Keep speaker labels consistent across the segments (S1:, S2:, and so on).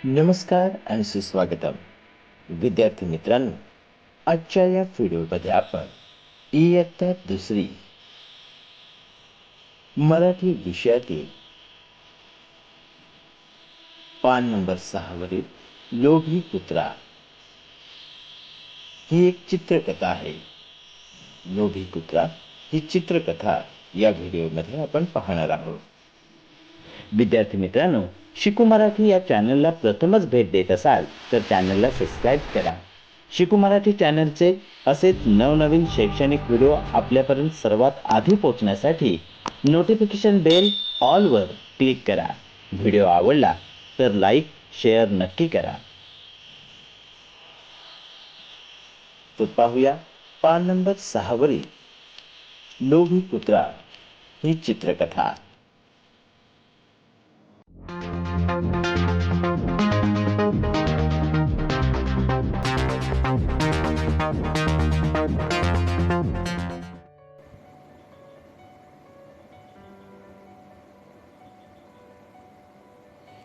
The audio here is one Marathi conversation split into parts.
S1: नमस्कार आणि सुस्वागतम. विद्यार्थी मित्रांनो, आजच्या या व्हिडिओमध्ये आपण इयत्ता दुसरी मराठी विषयातील पान नंबर 6 वरील लोभी कुत्रा ही एक चित्रकथा आहे. लोभी कुत्रा ही चित्रकथा या व्हिडिओमध्ये आपण पाहणार आहोत. विद्यार्थी मित्रांनो, शिकू मराठी या चॅनलला प्रथमच भेट देत असाल तर चॅनलला सबस्क्राईब करा. शिकू मराठी चॅनलचे असेच नवनवीन शैक्षणिक व्हिडिओ आपल्यापर्यंत सर्वात आधी पोहोचण्यासाठी नोटिफिकेशन बेल ऑलवर क्लिक करा. व्हिडिओ आवडला तर लाईक शेअर नक्की करा. तर पाहूया पान नंबर 6 वरील लोभी कुत्रा ही चित्रकथा.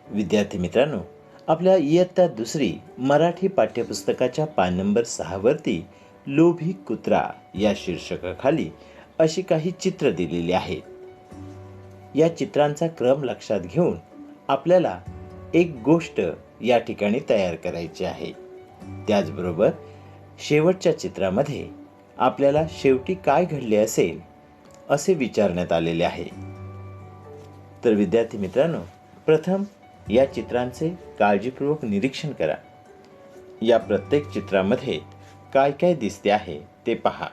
S1: विद्यार्थी मित्रांनो, आपल्या इयत्ता दुसरी मराठी पाठ्यपुस्तकाच्या पान नंबर 6 वरती लोभी कुत्रा या शीर्षकाखाली अशी काही चित्र दिलेली आहेत. या चित्रांचा क्रम लक्षात घेऊन आपल्याला एक गोष्ट या ठिकाणी तयार करायची आहे. त्याचबरोबर शेवटच्या चित्रामध्ये आपल्याला शेवटी काय घडले असेल असे विचारण्यात आलेले आहे. तर विद्यार्थी मित्रांनो, प्रथम या चित्रांचे काळजीपूर्वक निरीक्षण करा. या प्रत्येक चित्रामध्ये काय काय दिसते आहे ते पहा.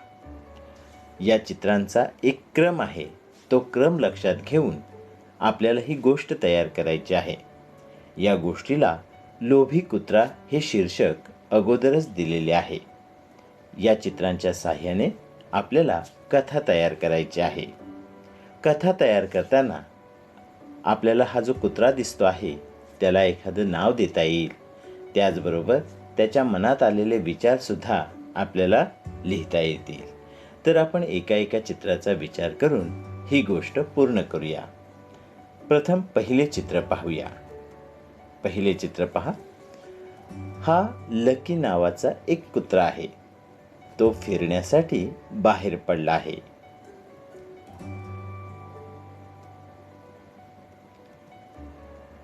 S1: या चित्रांचा एक क्रम आहे. तो क्रम लक्षात घेऊन आपल्याला ही गोष्ट तयार करायची आहे. या गोष्टीला लोभी कुत्रा हे शीर्षक अगोदरच दिलेले आहे. या चित्रांच्या साहाय्याने आपल्याला कथा तयार करायची आहे. कथा तयार करताना आपल्याला हा जो कुत्रा दिसतो आहे त्याला एखादं नाव देता येईल. त्याचबरोबर त्याच्या मनात आलेले विचारसुद्धा आपल्याला लिहिता येतील. तर आपण एका एका चित्राचा विचार करून ही गोष्ट पूर्ण करूया. प्रथम पहिले चित्र पाहूया. पहिले चित्र पहा. हा लकी नावाचा एक कुत्रा आहे. तो फिरण्यासाठी बाहेर पडला आहे.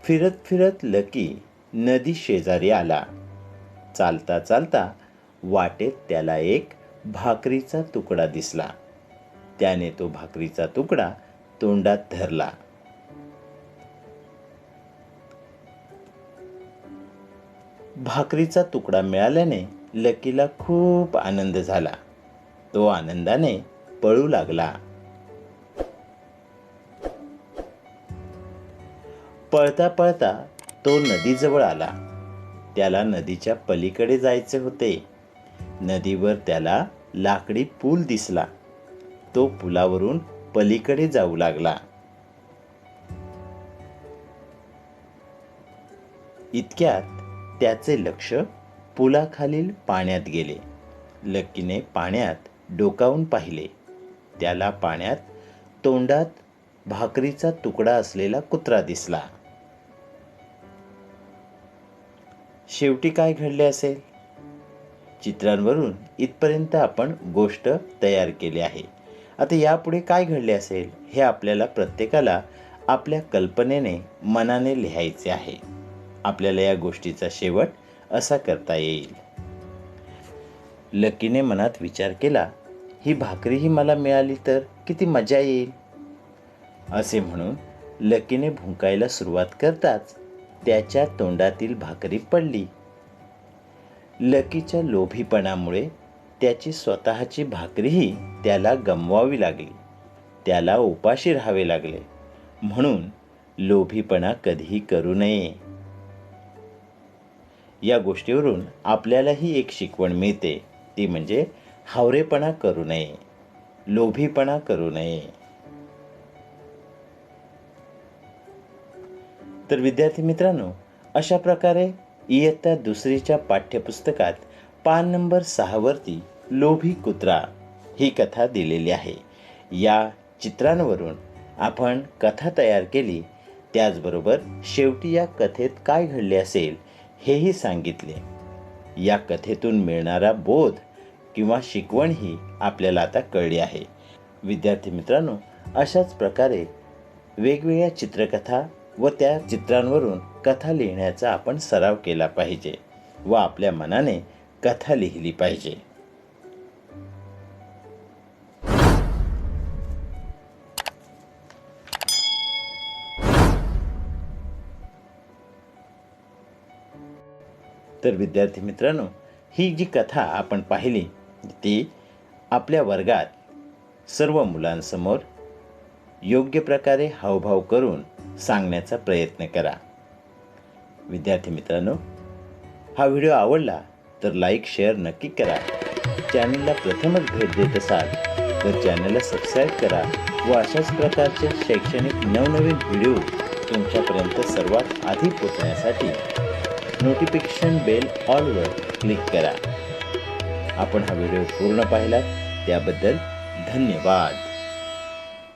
S1: फिरत फिरत लकी नदी शेजारी आला. चालता चालता वाटेत त्याला एक भाकरीचा तुकडा दिसला. त्याने तो भाकरीचा तुकडा तोंडात धरला. भाकरीचा तुकडा मिळाल्याने लकीला खूप आनंद झाला. तो आनंदाने पळू लागला. पळता पळता तो नदीजवळ आला. त्याला नदीच्या पलीकडे जायचे होते. नदीवर त्याला लाकडी पूल दिसला. तो पुलावरून पलीकडे जाऊ लागला. इतक्यात त्याचे लक्ष पुलाखालील पाण्यात गेले. लकीने पाण्यात डोकावून पाहिले. त्याला पाण्यात तोंडात भाकरीचा तुकडा असलेला कुत्रा दिसला. शेवटी काय घडले असेल? चित्रांवरून इथपर्यंत आपण गोष्ट तयार केली आहे. आता यापुढे काय घडले असेल हे आपल्याला प्रत्येकाला आपल्या कल्पनेने मनाने लिहायचे आहे. आपल्याला या गोष्टीचा शेवट असा करता येईल. लकीने मनात विचार केला, ही भाकरीही मला मिळाली तर किती मजा येईल. असे म्हणून लकीने भुंकायला सुरुवात करताच त्याच्या तोंडातील भाकरी पडली. लकीच्या लोभीपणामुळे त्याची स्वतःची भाकरीही त्याला गमवावी लागली. त्याला उपाशी राहावे लागले. म्हणून लोभीपणा कधीही करू नये. या गोष्टीवरून आपल्यालाही एक शिकवण मिळते. ती म्हणजे हावरेपणा करू नये, लोभीपणा करू नये. तर विद्यार्थी मित्रांनो, अशा प्रकारे इयत्ता दुसरीच्या पाठ्यपुस्तकात पान नंबर 6 वरती लोभी कुत्रा ही कथा दिलेली आहे. या चित्रांवरून आपण कथा तयार केली. त्याचबरोबर शेवटी या कथेत काय घडले असेल हेही सांगितले. या कथेतून मिळणारा बोध किंवा शिकवण ही आपल्याला आता कळली आहे. विद्यार्थी मित्रांनो, अशाच प्रकारे वेगवेगळ्या चित्रकथा व त्या चित्रांवरून कथा लिहिण्याचा आपण सराव केला पाहिजे व आपल्या मनाने कथा लिहिली पाहिजे. तर विद्यार्थी मित्रांनो, ही जी कथा आपण पाहिली ती आपल्या वर्गात सर्व मुलांसमोर योग्य प्रकारे हावभाव करून सांगण्याचा प्रयत्न करा. विद्यार्थी मित्रांनो, हा व्हिडिओ आवडला तर लाईक शेअर नक्की करा. चॅनलला प्रथमच भेट देत असाल तर चॅनलला सबस्क्राईब करा व अशाच प्रकारचे शैक्षणिक नवनवीन व्हिडिओ तुमच्यापर्यंत सर्वात आधी पोहोचण्यासाठी नोटिफिकेशन बेल ऑलवर क्लिक करा. आपण हा व्हिडिओ पूर्ण पाहिलात त्याबद्दल धन्यवाद.